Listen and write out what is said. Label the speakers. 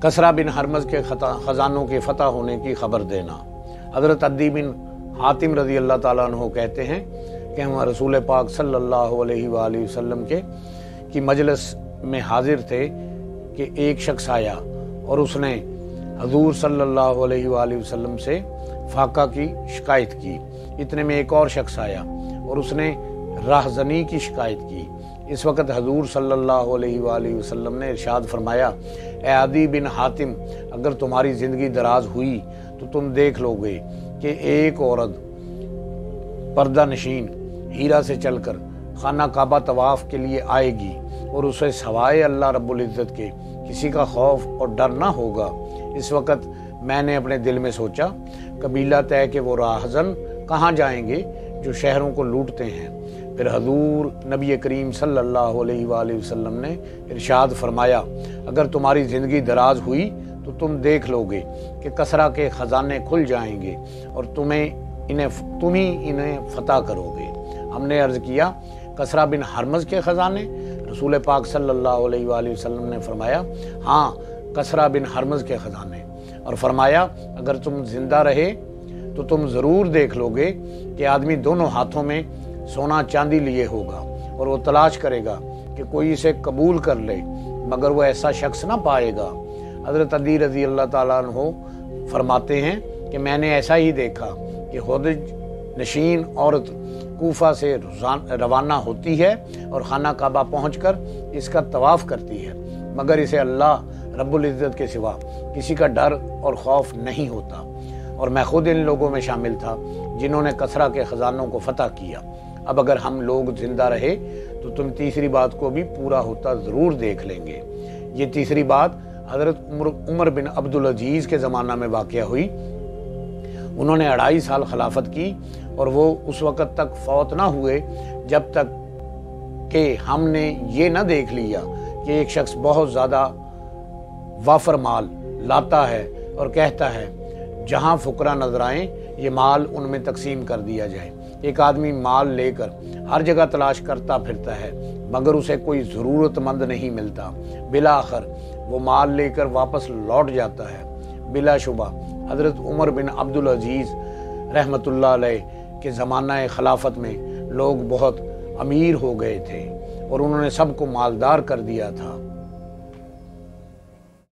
Speaker 1: کسریٰ بن Hormuz کے خزانوں کے فتح ہونے کی خبر دینا۔ حضرت عدی بن حاتم رضی اللہ تعالیٰ عنہ کہتے ہیں کہ ہم رسول پاک صلی اللہ علیہ وآلہ وسلم کی مجلس میں حاضر تھے کہ ایک شخص آیا اور اس نے حضور صلی اللہ علیہ وآلہ وسلم سے فاقہ کی شکایت کی۔ اتنے میں ایک اور شخص آیا اور اس نے راہزنی کی شکایت کی۔ اس وقت حضور صلی اللہ علیہ وآلہ وسلم نے ارشاد فرمایا، اے عدی بن حاتم، اگر تمہاری زندگی دراز ہوئی تو تم دیکھ لو گے کہ ایک عورت پردہ نشین ہیرا سے چل کر خانہ کعبہ طواف کے لیے آئے گی اور اسے سوائے اللہ رب العزت کے کسی کا خوف اور ڈر نہ ہوگا۔ اس وقت میں نے اپنے دل میں سوچا، قبیلہ طے کہ وہ راہزن کہاں جائیں گے جو شہروں کو لوٹتے ہیں۔ پھر حضور نبی کریم صلی اللہ علیہ وآلہ وسلم نے ارشاد فرمایا، اگر تمہاری زندگی دراز ہوئی تو تم دیکھ لو گے کہ کسریٰ کے خزانے کھل جائیں گے اور تم ہی انہیں فتح کرو گے۔ ہم نے عرض کیا، کسریٰ بن ہرمز کے خزانے؟ رسول پاک صلی اللہ علیہ وآلہ وسلم نے فرمایا، ہاں، کسریٰ بن ہرمز کے خزانے، اور فرمایا اگر تم زندہ رہے تو تم ضرور دیکھ لو گے کہ آدمی دونوں ہاتھوں میں سونا چاندی لیے ہوگا اور وہ تلاش کرے گا کہ کوئی اسے قبول کر لے، مگر وہ ایسا شخص نہ پائے گا۔ حضرت علی رضی اللہ تعالیٰ عنہ فرماتے ہیں کہ میں نے ایسا ہی دیکھا کہ ہودج نشین عورت کوفہ سے روانہ ہوتی ہے اور خانہ کعبہ پہنچ کر اس کا طواف کرتی ہے، مگر اسے اللہ رب العزت کے سوا کسی کا ڈر اور خوف نہیں ہوتا، اور میں خود ان لوگوں میں شامل تھا جنہوں نے کسریٰ کے خزانوں کو فتح کیا۔ اب اگر ہم لوگ زندہ رہے تو تم تیسری بات کو بھی پورا ہوتا ضرور دیکھ لیں گے۔ یہ تیسری بات حضرت عمر بن عبدالعزیز کے زمانہ میں واقع ہوئی۔ انہوں نے 2.5 سال خلافت کی اور وہ اس وقت تک فوت نہ ہوئے جب تک کہ ہم نے یہ نہ دیکھ لیا کہ ایک شخص بہت زیادہ وافر مال لاتا ہے اور کہتا ہے جہاں فقراء نظر آئیں یہ مال ان میں تقسیم کر دیا جائے۔ ایک آدمی مال لے کر ہر جگہ تلاش کرتا پھرتا ہے مگر اسے کوئی ضرورت مند نہیں ملتا، بالآخر وہ مال لے کر واپس لوٹ جاتا ہے۔ بلا شبہ حضرت عمر بن عبدالعزیز رحمۃ اللہ علیہ کے زمانہ خلافت میں لوگ بہت امیر ہو گئے تھے اور انہوں نے سب کو مالدار کر دیا تھا۔